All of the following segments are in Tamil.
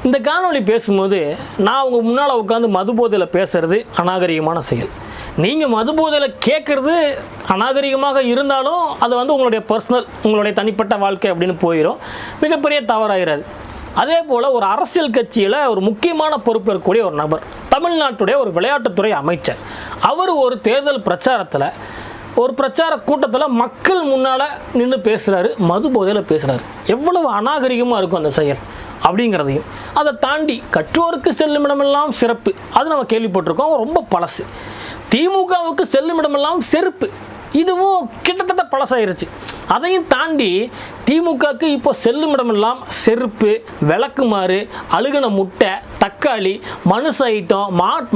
இந்த காணொளி பேசும்போது நான் உங்கள் முன்னால் உட்காந்து மது போதையில் பேசுகிறது அநாகரிகமான செயல். நீங்கள் மது போதையில் கேட்குறது அநாகரிகமாக இருந்தாலும் அது உங்களுடைய பர்சனல், உங்களுடைய தனிப்பட்ட வாழ்க்கை அப்படின்னு போயிடும், மிகப்பெரிய தவறாகிறது. அதே போல் ஒரு அரசியல் கட்சியில் ஒரு முக்கியமான பொறுப்பில் இருக்கக்கூடிய ஒரு நபர், தமிழ்நாட்டுடைய ஒரு விளையாட்டுத்துறை அமைச்சர், அவர் ஒரு தேர்தல் பிரச்சாரத்தில் ஒரு பிரச்சார கூட்டத்தில் மக்கள் முன்னால் நின்று பேசுகிறாரு, மது போதையில் பேசுகிறாரு. எவ்வளவு அநாகரிகமாக இருக்கும் அந்த செயல் அப்படிங்கிறதையும், அதை தாண்டி கற்றோருக்கு செல்லுமிடமெல்லாம் சிறப்பு, அது நம்ம கேள்விப்பட்டிருக்கோம், ரொம்ப பழசு. திமுகவுக்கு செல்லுமிடமெல்லாம் செருப்பு, இதுவும் கிட்டத்தட்ட பழசாயிருச்சு. அதையும் தாண்டி திமுகவுக்கு இப்போ செல்லுமிடமெல்லாம் செருப்பு, விளக்குமாறு, அழுகின முட்டை, தக்காளி, மனுஷ ஐட்டம்,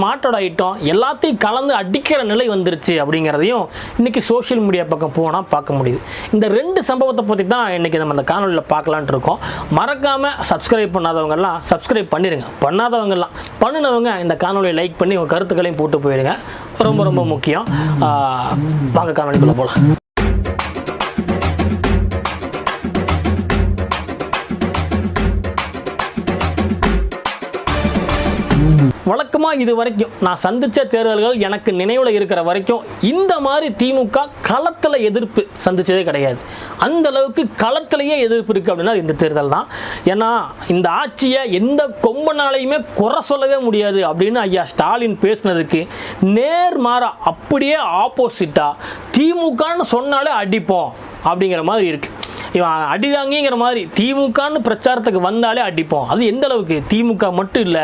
மாட்டோட ஐட்டம் எல்லாத்தையும் கலந்து அடிக்கிற நிலை வந்துருச்சு அப்படிங்கிறதையும் இன்றைக்கி சோஷியல் மீடியா பக்கம் போனால் பார்க்க முடியுது. இந்த 2 சம்பவத்தை பற்றி தான் இன்றைக்கி நம்ம இந்த காணொலியில் பார்க்கலான்ட்டு இருக்கோம். மறக்காமல் சப்ஸ்கிரைப் பண்ணாதவங்கெல்லாம் சப்ஸ்கிரைப் பண்ணிடுங்க, பண்ணாதவங்கெல்லாம் பண்ணினவங்க இந்த காணொலியை லைக் பண்ணி உங்கள் கருத்துக்களையும் போட்டு போயிடுங்க, ரொம்ப ரொம்ப முக்கியம். வாங்க காணொலிக்குள்ளே போகலாம். வழக்கமாக இது வரைக்கும் நான் சந்தித்த தேர்தல்கள் எனக்கு நினைவில் இருக்கிற வரைக்கும் இந்த மாதிரி திமுக களத்தில் எதிர்ப்பு சந்தித்ததே கிடையாது. அந்த அளவுக்கு களத்திலேயே எதிர்ப்பு இருக்குது அப்படின்னா இந்த தேர்தல் தான். ஏன்னா இந்த ஆட்சியை எந்த கொம்பனாலையுமே குறை சொல்லவே முடியாது அப்படின்னு ஐயா ஸ்டாலின் பேசினதுக்கு நேர்மாறா அப்படியே ஆப்போசிட்டாக திமுகன்னு சொன்னாலே அடிப்போம் அப்படிங்கிற மாதிரி இருக்குது. இவன் அடிதாங்கிங்கிற மாதிரி திமுகன்னு பிரச்சாரத்துக்கு வந்தாலே அடிப்போம். அது எந்த அளவுக்கு, திமுக மட்டும் இல்லை,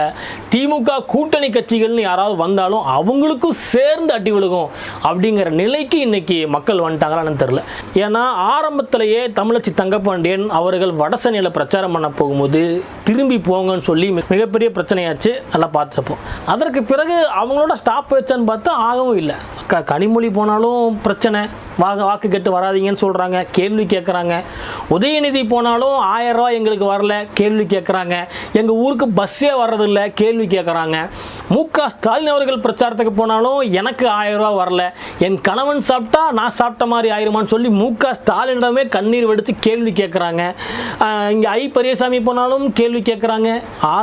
திமுக கூட்டணி கட்சிகள்னு யாராவது வந்தாலும் அவங்களுக்கும் சேர்ந்து அடி விழுகும் அப்படிங்கிற நிலைக்கு இன்னைக்கு மக்கள் வந்துட்டாங்களான்னு தெரில. ஏன்னா ஆரம்பத்திலேயே தமிழச்சி தங்கப்பாண்டியன் அவர்கள் வடசென்னையில் பிரச்சாரம் பண்ண போகும்போது திரும்பி போங்கன்னு சொல்லி மிகப்பெரிய பிரச்சனையாச்சு, எல்லாம் பார்த்துருப்போம். அதற்கு பிறகு அவங்களோட ஸ்டாப் வச்சான்னு பார்த்தா ஆகவும் இல்லை. கனிமொழி போனாலும் பிரச்சனை, வாக்கு கேட்டு வராதிங்கன்னு சொல்கிறாங்க, கேள்வி கேட்குறாங்க. உதயநிதி போனாலும் 1000 ரூபாய் எங்களுக்கு வரல, கேள்வி கேட்குறாங்க. எங்கள் ஊருக்கு பஸ்ஸே வர்றதில்ல, கேள்வி கேட்குறாங்க. முக ஸ்டாலின் அவர்கள் பிரச்சாரத்துக்கு போனாலும் எனக்கு 1000 ரூபா வரல, என் கணவன் சாப்பிட்டா நான் சாப்பிட்ட மாதிரி ஆயிருமான்னு சொல்லி முக ஸ்டாலினிடமே கண்ணீர் வெடித்து கேள்வி கேட்குறாங்க. இங்கே பெரியசாமி போனாலும் கேள்வி கேட்குறாங்க,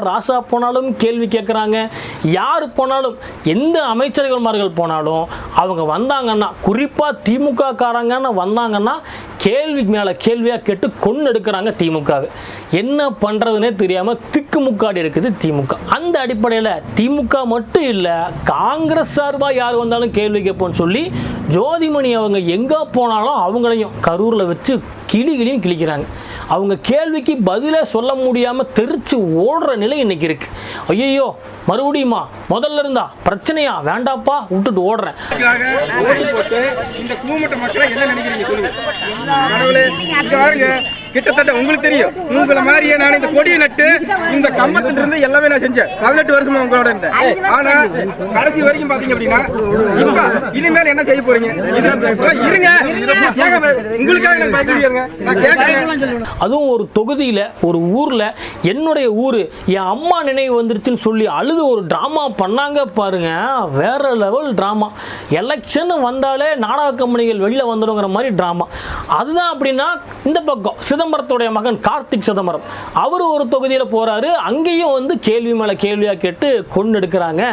ராசா போனாலும் கேள்வி கேட்குறாங்க. யார் போனாலும், எந்த அமைச்சர்கள்மார்கள் போனாலும் அவங்க வந்தாங்கன்னா, குறிப்பாக திமுக காரங்கன்னு வந்தாங்கன்னா கேள்விக்கு மேலே கேள்வியாக கேட்டு கொண்டு எடுக்கிறாங்க திமுகவை. என்ன பண்ணுறதுனே தெரியாமல் திக்குமுக்காடி இருக்குது திமுக. அந்த அடிப்படையில் திமுக மட்டும் இல்லை, காங்கிரஸ் சார்பாக யார் வந்தாலும் கேள்வி கேட்போன்னு சொல்லி ஜோதிமணி அவங்க எங்கே போனாலும் அவங்களையும் கரூரில் வச்சு கிளியும் கிழிக்கிறாங்க. அவங்க கேள்விக்கு பதிலே சொல்ல முடியாமல் தெரிச்சு ஓடுற நிலை இன்னைக்கு இருக்கு. ஐயோ மறுபடியுமா, முதல்ல இருந்தா பிரச்சனையா, வேண்டாப்பா விட்டுட்டு ஓடுறேன். இந்த கூமட்ட மக்களை என்ன நினைக்கிறீங்க சொல்லுங்க. கிட்டத்தட்ட உங்களுக்கு தெரியும், உங்களை மாதிரியே நான் இந்த கொடியை நட்டு இந்த கம்பத்துல இருந்து எல்லாமே நான் செஞ்சேன். 18 வருஷமா உங்களோட இருந்தேன். ஆனா கடைசி வரைக்கும் பாத்தீங்க அப்படின்னா இப்ப இனிமேல் என்ன செய்ய போறீங்க? இருங்க, உங்களுக்காக நான் பயப்படுறேங்க. நான் கேட்கிறேன். அதுவும் ஒரு தொகுதியில, ஒரு ஊர்ல, என்னுடைய ஊரு என் அம்மா நினைவு வந்துருச்சுன்னு சொல்லி அழுது ஒரு டிராமா பண்ணாங்க பாருங்க, வேற லெவல் டிராமா. எலெக்ஷன் வந்தாலே நாடக கம்பெனிகள் வெளியில வந்துடுங்கிற மாதிரி டிராமா. அதுதான் அப்படின்னா இந்த பக்கம் சிதம்பரத்துடைய மகன் கார்த்திக் சிதம்பரம் அவர் ஒரு தொகுதியில் போறாரு, அங்கேயும் கேள்வி மேல கேள்வியா கேட்டு கொண்டு எடுக்கிறாங்க.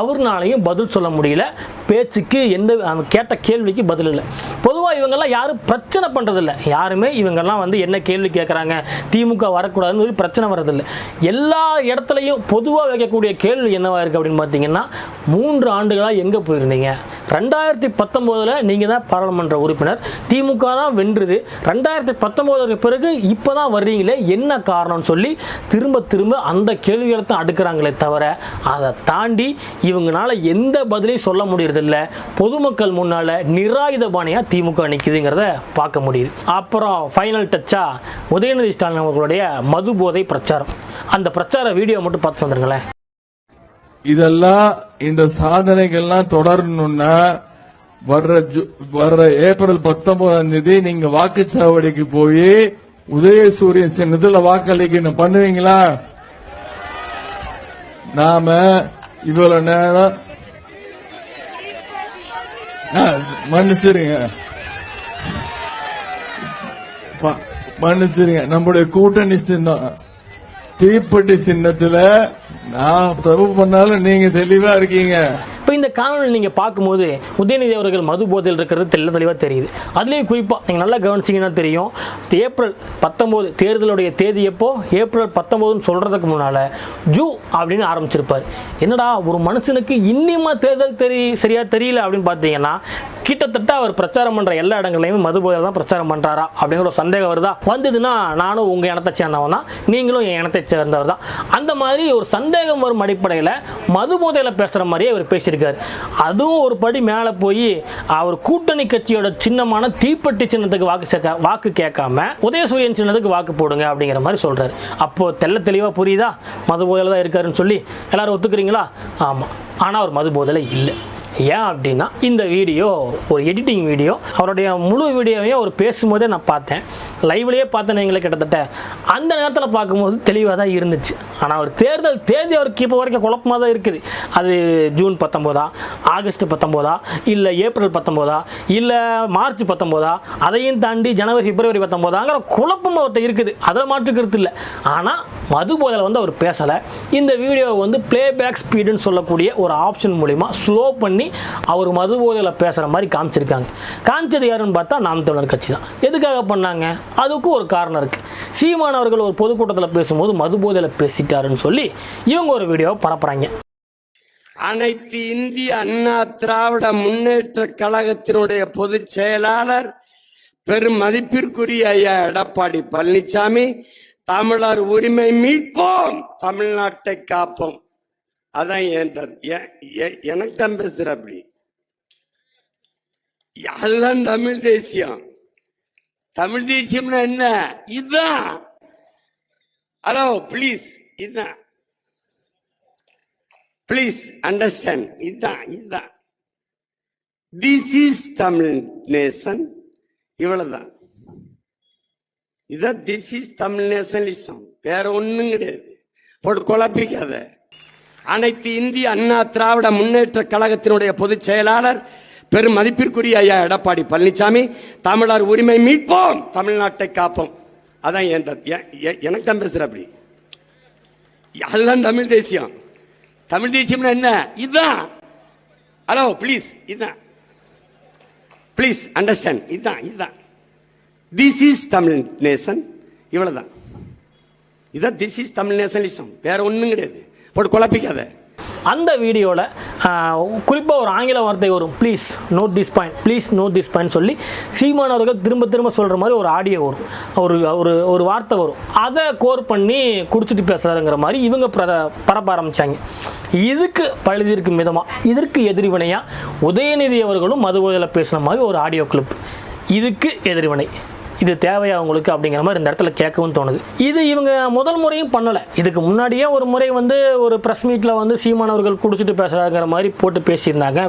அவர்னாலையும் பதில் சொல்ல முடியல, பேச்சுக்கு எந்த கேட்ட கேள்விக்கு பதில் இல்லை. பொதுவாக இவங்கெல்லாம் யாரும் பிரச்சனை பண்றதில்லை, யாருமே இவங்கெல்லாம் என்ன கேள்வி கேட்குறாங்க, திமுக வரக்கூடாதுன்னு சொல்லி பிரச்சனை வர்றதில்லை. எல்லா இடத்துலையும் பொதுவாக வைக்கக்கூடிய கேள்வி என்னவா இருக்கு அப்படின்னு பார்த்தீங்கன்னா, 3 ஆண்டுகளாக எங்கே போயிருந்தீங்க? 2019 நீங்கள் தான் பாராளுமன்ற உறுப்பினர், திமுக தான் வென்றுது, 2019 பிறகு இப்போ தான் வர்றீங்களே, என்ன காரணம்னு சொல்லி திரும்ப திரும்ப அந்த கேள்விகளை தான் அடுக்கிறாங்களே தவிர அதை தாண்டி இவங்களால எந்த பதிலையும் சொல்ல முடியறதில்லை. பொதுமக்கள் முன்னால் நிராயுத பாணியாக திமுக நிற்குதுங்கிறத பார்க்க முடியுது. அப்புறம் ஃபைனல் டச்சா உதயநிதி ஸ்டாலின் அவர்களுடைய மது போதை பிரச்சாரம். அந்த பிரச்சார வீடியோ மட்டும் பார்த்து வந்துருங்களேன். இதெல்லாம் இந்த சாதனைகள்லாம் தொடரணும்னா வர்ற ஏப்ரல் 19ஆம் தேதி நீங்க வாக்குச்சாவடிக்கு போய் உதயசூரியன் சின்னத்துல வாக்களிக்கணும். பண்ணுவீங்களா? நாம இவ்வளவு நேரம் மன்னிச்சிருங்க, நம்முடைய கூட்டணி சின்னம் தீப்பெட்டி சின்னத்துல நான் தப்பு பண்ணாலும் நீங்க தெளிவா இருக்கீங்க. இப்போ இந்த காணொலி நீங்கள் பார்க்கும்போது உதயநிதி அவர்கள் மது போதையில் இருக்கிறது தெளிவாக தெரியுது. அதுலேயும் குறிப்பாக நீங்கள் நல்லா கவனிச்சிங்கன்னா தெரியும், ஏப்ரல் 19 தேர்தலுடைய தேதி எப்போ ஏப்ரல் 19ன்னு சொல்கிறதுக்கு முன்னால் ஜூ அப்படின்னு ஆரம்பிச்சிருப்பார். என்னடா ஒரு மனுஷனுக்கு இன்னிமா தேர்தல் சரியாக தெரியல அப்படின்னு பார்த்தீங்கன்னா, கிட்டத்தட்ட அவர் பிரச்சாரம் பண்ணுற எல்லா இடங்கள்லையுமே மது போதையில் தான் பிரச்சாரம் பண்ணுறாரா அப்படிங்கிற ஒரு சந்தேகம் வருதா? வந்ததுன்னா நானும் உங்கள் இனத்தை சேர்ந்தவன் தான், நீங்களும் என் இனத்தை சேர்ந்தவர் தான், அந்த மாதிரி ஒரு சந்தேகம் வரும் அடிப்படையில் மது போதையில் பேசுகிற மாதிரியே அவர் பேசியிருக்காரு. அதுவும் ஒரு படி மேலே போய் அவர் கூட்டணி கட்சியோட சின்னமான தீப்பெட்டி சின்னத்துக்கு வாக்கு கேட்காம உதயசூரியன் சின்னத்துக்கு வாக்கு போடுங்க அப்படிங்கிற மாதிரி சொல்றாரு. அப்போ தெளிவா புரியுதா மது போதையில தான் இருக்காருன்னு சொல்லி? எல்லாரும் ஒத்துக்கிறீங்களா? ஆமாம். ஆனால் அவர் மது போதையில இல்லை. ஏன் அப்படின்னா இந்த வீடியோ ஒரு எடிட்டிங் வீடியோ, அவருடைய முழு வீடியோவையும் அவர் பேசும்போதே நான் பார்த்தேன், லைவ்லேயே பார்த்தேன். எங்களை கிட்டத்தட்ட அந்த நேரத்தில் பார்க்கும்போது தெளிவாக தான் இருந்துச்சு. ஆனால் அவர் தேர்தல் தேதி அவருக்கு இப்போ வரைக்கும் குழப்பமாக தான் இருக்குது. அது ஜூன் 19 ஆகஸ்ட் 19 இல்லை ஏப்ரல் 19 இல்லை மார்ச் 19 அதையும் தாண்டி ஜனவரி பிப்ரவரி 19 குழப்பம் அவர்கிட்ட இருக்குது. அதில் மாற்றுக்கிறது இல்லை. ஆனால் மது போதையில் வந்து அவர் பேசலை. இந்த வீடியோவை வந்து பிளேபேக் ஸ்பீடுன்னு சொல்லக்கூடிய ஒரு ஆப்ஷன் மூலிமா ஸ்லோ பண்ணி அவர் மது போதையில் பேசுகிற மாதிரி காமிச்சிருக்காங்க. காமிச்சது யாருன்னு பார்த்தா நாம் தமிழர் கட்சி தான். எதுக்காக பண்ணாங்க? அதுக்கும் ஒரு காரணம் இருக்குது. சீமான் அவர்கள் ஒரு பொதுக்கூட்டத்தில் பேசும்போது மது போதையில் பேசிட்டாருன்னு சொல்லி இவங்க ஒரு வீடியோவை பரப்புறாங்க. அனைத்து இந்திய அண்ணா திராவிட முன்னேற்ற கழகத்தினுடைய பொதுச் செயலாளர் பெரும் மதிப்பிற்குரிய ஐயா எடப்பாடி பழனிசாமி, தமிழர் உரிமை மீட்போம், தமிழ்நாட்டை காப்போம். அதான் எனக்கு தான் பேசுற. அப்படி அதுதான் தமிழ் தேசியம். தமிழ் தேசியம்னா என்ன? இதுதான். ஹலோ ப்ளீஸ், இதுதான். Please understand. இதுதான் திஸ் இஸ் தமிழ் நேசன். இவ்வளவுதான். இதான் திஸ் இஸ் தமிழ் நேஷனலிசம். வேற ஒண்ணும் கிடையாது. போட்டு குழப்பிக்காத. அனைத்து இந்திய அண்ணா திராவிட முன்னேற்ற கழகத்தினுடைய பொதுச் செயலாளர் பெரும் மதிப்பிற்குரிய ஐயா எடப்பாடி பழனிசாமி, தமிழர் உரிமை மீட்போம், தமிழ்நாட்டை காப்போம். அதான் எனக்கு தான் பேசுற. அப்படி அதுதான் தமிழ் தேசியம். தமிழ் தேசியம்னா என்ன? இதுதான். ஹலோ ப்ளீஸ், இதுதான். Please understand. இதுதான் திஸ் இஸ் தமிழ் நேசன். இவ்வளவுதான். இதான் திஸ் இஸ் தமிழ் நேஷனலிசம். வேற ஒண்ணும் கிடையாது. போட்டு குழப்பிக்காத. அந்த வீடியோவில் குறிப்பாக ஒரு ஆங்கில வார்த்தை வரும், please note this point, please note this point சொல்லி சீமானவர்கள் திரும்ப சொல்கிற மாதிரி ஒரு ஆடியோ வரும், ஒரு வார்த்தை வரும். அதை கோர் பண்ணி குடிச்சிட்டு பேசுகிறாருங்கிற மாதிரி இவங்க பரப்ப ஆரம்பித்தாங்க. இதுக்கு பழுதிருக்கு விதமாக, இதற்கு எதிர்வினையாக உதயநிதி அவர்களும் மது போதையில் பேசுகிற மாதிரி ஒரு ஆடியோ கிளிப். இதுக்கு எதிர்வினை. இது தேவையா அவங்களுக்கு அப்படிங்கிற மாதிரி இந்த இடத்துல கேட்கவும் தோணுது. இது இவங்க முதல் முறையும் பண்ணலை. இதுக்கு முன்னாடியே ஒரு முறை வந்து ஒரு ப்ரெஸ் மீட்டில் வந்து சீமானவர்கள் குடிச்சிட்டு பேசுகிறாங்கிற மாதிரி போட்டு பேசியிருந்தாங்க,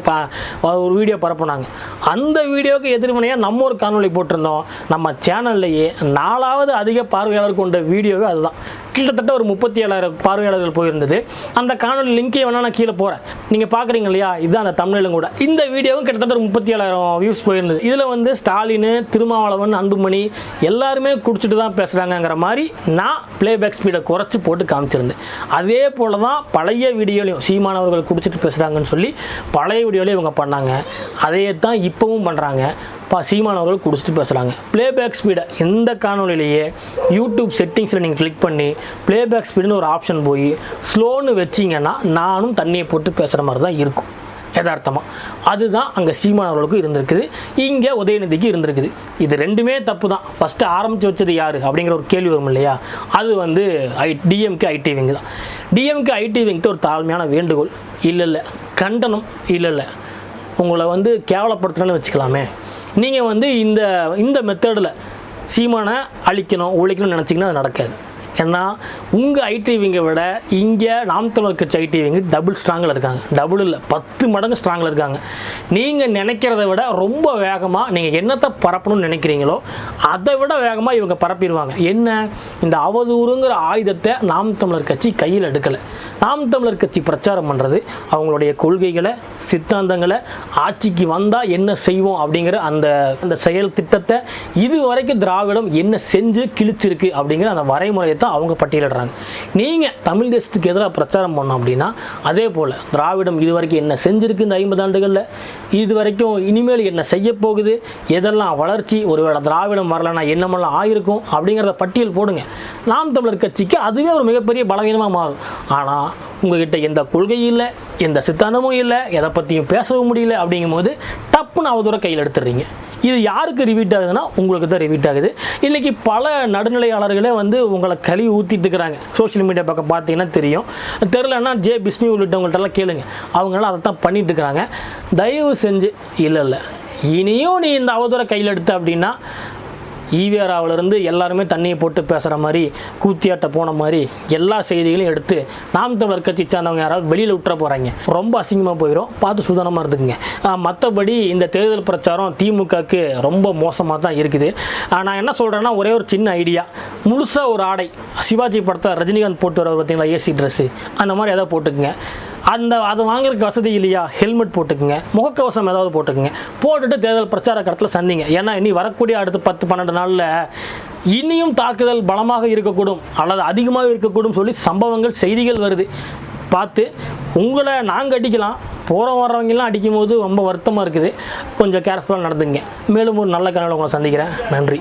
ஒரு வீடியோ பரப்புனாங்க. அந்த வீடியோவுக்கு எதிர்வினையாக நம்ம ஒரு காணொலி போட்டிருந்தோம். நம்ம சேனல்லையே 4வது அதிக பார்வையாளர் கொண்ட வீடியோவே அதுதான். கிட்டத்தட்ட ஒரு 37,000 பார்வையாளர்கள் போயிருந்தது. அந்த காணொலி லிங்கே வேணால் நான் கீழே போகிறேன், நீங்கள் பார்க்குறீங்க இல்லையா? இதுதான் அந்த தமிழிலும் கூட. இந்த வீடியோவும் கிட்டத்தட்ட ஒரு 37,000 வியூஸ் போயிருந்தது. இதில் வந்து ஸ்டாலின், திருமாவளவன், அன்புமணி எல்லாருமே குடிச்சிட்டு தான் பேசுகிறாங்கங்கிற மாதிரி நான் பிளேபேக் ஸ்பீடை குறைச்சி போட்டு காமிச்சிருந்தேன். அதே போல் தான் பழைய வீடியோலையும் சீமானவர்கள் குடிச்சிட்டு பேசுகிறாங்கன்னு சொல்லி பழைய வீடியோலையும் இவங்க பண்ணாங்க. அதே தான் இப்போவும் பண்ணுறாங்க. சீமானவர்கள் குடிச்சிட்டு பேசுகிறாங்க. பிளேபேக் ஸ்பீடை இந்த காணொலியிலேயே யூடியூப் செட்டிங்ஸில் நீங்கள் கிளிக் பண்ணி பிளேபேக் ஸ்பீடுன்னு ஒரு ஆப்ஷன் போய் ஸ்லோன்னு வச்சிங்கன்னா நானும் தண்ணியை போட்டு பேசுகிற மாதிரி தான் இருக்கும் யதார்த்தமாக. அதுதான் அங்கே சீமானவர்களுக்கும் இருந்திருக்குது, இங்கே உதயநிதிக்கு இருந்திருக்குது. இது ரெண்டுமே தப்பு தான். ஃபஸ்ட்டு ஆரம்பித்து வச்சது யார் அப்படிங்கிற ஒரு கேள்வி வரும் இல்லையா? அது வந்து டிஎம்கே ஐடி விங் தான். டிஎம்கே ஐடி விங்ட்டு ஒரு தாழ்மையான வேண்டுகோள், இல்லை கண்டனம், இல்லை உங்களை வந்து கேவலப்படுத்துகிறேன்னு வச்சுக்கலாமே. நீங்கள் வந்து இந்த மெத்தடில் சீமானை அழிக்கணும், ஒழிக்கணும்னு நினச்சிங்கன்னா அது நடக்காது. ஏன்னா உங்கள் ஐடி விங்கை விட இங்கே நாம் தமிழர் கட்சி ஐடி விங்கு டபுள் ஸ்ட்ராங்கில் இருக்காங்க. டபுள் இல்லை, 10 மடங்கு ஸ்ட்ராங்கில் இருக்காங்க. நீங்கள் நினைக்கிறத விட ரொம்ப வேகமாக நீங்கள் என்னத்தை பரப்பணும்னு நினைக்கிறீங்களோ அதை விட வேகமாக இவங்க பரப்பிடுவாங்க. என்ன? இந்த அவதூறுங்கிற ஆயுதத்தை நாம் தமிழர் கட்சி கையில் எடுக்கலை. நாம் தமிழர் கட்சி பிரச்சாரம் பண்ணுறது அவங்களுடைய கொள்கைகளை, சித்தாந்தங்களை, ஆட்சிக்கு வந்தால் என்ன செய்வோம் அப்படிங்கிற அந்த செயல் திட்டத்தை இது வரைக்கும் திராவிடம் என்ன செஞ்சு கிழிச்சிருக்கு அப்படிங்கிற அந்த வரைமுறையை தான் தான் அவங்க பட்டியலிடுறாங்க. நீங்கள் தமிழ் தேசத்துக்கு எதிராக பிரச்சாரம் பண்ணோம் அப்படின்னா அதே போல் திராவிடம் இது வரைக்கும் என்ன செஞ்சுருக்கு இந்த 50 ஆண்டுகளில், இது வரைக்கும் இனிமேல் என்ன செய்ய போகுது, எதெல்லாம் வளர்ச்சி, ஒருவேளை திராவிடம் வரலைன்னா என்னமெல்லாம் ஆயிருக்கும் அப்படிங்கிறத பட்டியல் போடுங்க. நாம் தமிழர் கட்சிக்கு அதுவே ஒரு மிகப்பெரிய பலவீனமாக மாறும். ஆனால் உங்ககிட்ட எந்த கொள்கையும் இல்லை, எந்த சித்தாந்தமும் இல்லை, எதை பற்றியும் பேசவும் முடியல அப்படிங்கும்போது டப்புன்னு அவதூற கையில் எடுத்துடுறீங்க. இது யாருக்கு ரிவீட் ஆகுதுன்னா உங்களுக்கு தான் ரிவீட் ஆகுது. இன்றைக்கி பல நடுநிலையாளர்களே வந்து உங்களை கழுவி ஊற்றிட்டு இருக்கிறாங்க. சோஷியல் மீடியா பக்கம் பார்த்தீங்கன்னா தெரியும். தெரிலன்னா ஜே பிஸ்மி உள்ளிட்டவங்கள்ட்டெல்லாம் கேளுங்க, அவங்களாம் அதை தான் பண்ணிட்டு இருக்கிறாங்க. தயவு செஞ்சு இல்லை இனியும் நீ இந்த அவதூற கையில் எடுத்த அப்படின்னா ஈவேராவிலிருந்து எல்லாருமே தண்ணியை போட்டு பேசுகிற மாதிரி, கூத்தியாட்ட போன மாதிரி எல்லா செய்திகளையும் எடுத்து நாம் தமிழர் கட்சி சார்ந்தவங்க யாராவது வெளியில் விட்டுற போகிறாங்க. ரொம்ப அசிங்கமாக போயிடும், பார்த்து சுதானமாக இருந்துக்குங்க. மற்றபடி இந்த தேர்தல் பிரச்சாரம் திமுகவுக்கு ரொம்ப மோசமாக தான் இருக்குது. நான் என்ன சொல்கிறேன்னா, ஒரே ஒரு சின்ன ஐடியா, முழுசாக ஒரு ஆடை, சிவாஜி படத்தை ரஜினிகாந்த் போட்டு வர பார்த்தீங்களா, ஏசி ட்ரெஸ்ஸு, அந்த மாதிரி எதாவது போட்டுக்குங்க. அது வாங்குறதுக்கு வசதி இல்லையா, ஹெல்மெட் போட்டுக்குங்க, முகக்கவசம் ஏதாவது போட்டுக்குங்க, போட்டுட்டு தேர்தல் பிரச்சார கடத்தில் சந்திங்க. ஏன்னா இனி வரக்கூடிய அடுத்த 10-12 நாளில் இனியும் தாக்குதல் பலமாக இருக்கக்கூடும் அல்லது அதிகமாக இருக்கக்கூடும் சொல்லி சம்பவங்கள், செய்திகள் வருது. பார்த்து உங்களை நாங்கள் அடிக்கலாம், போகிற வர்றவங்கெல்லாம் அடிக்கும் போது ரொம்ப வருத்தமாக இருக்குது. கொஞ்சம் கேர்ஃபுல்லாக நடந்துங்க. மேலும் ஒரு நல்ல கனவில் உங்களை சந்திக்கிறேன். நன்றி.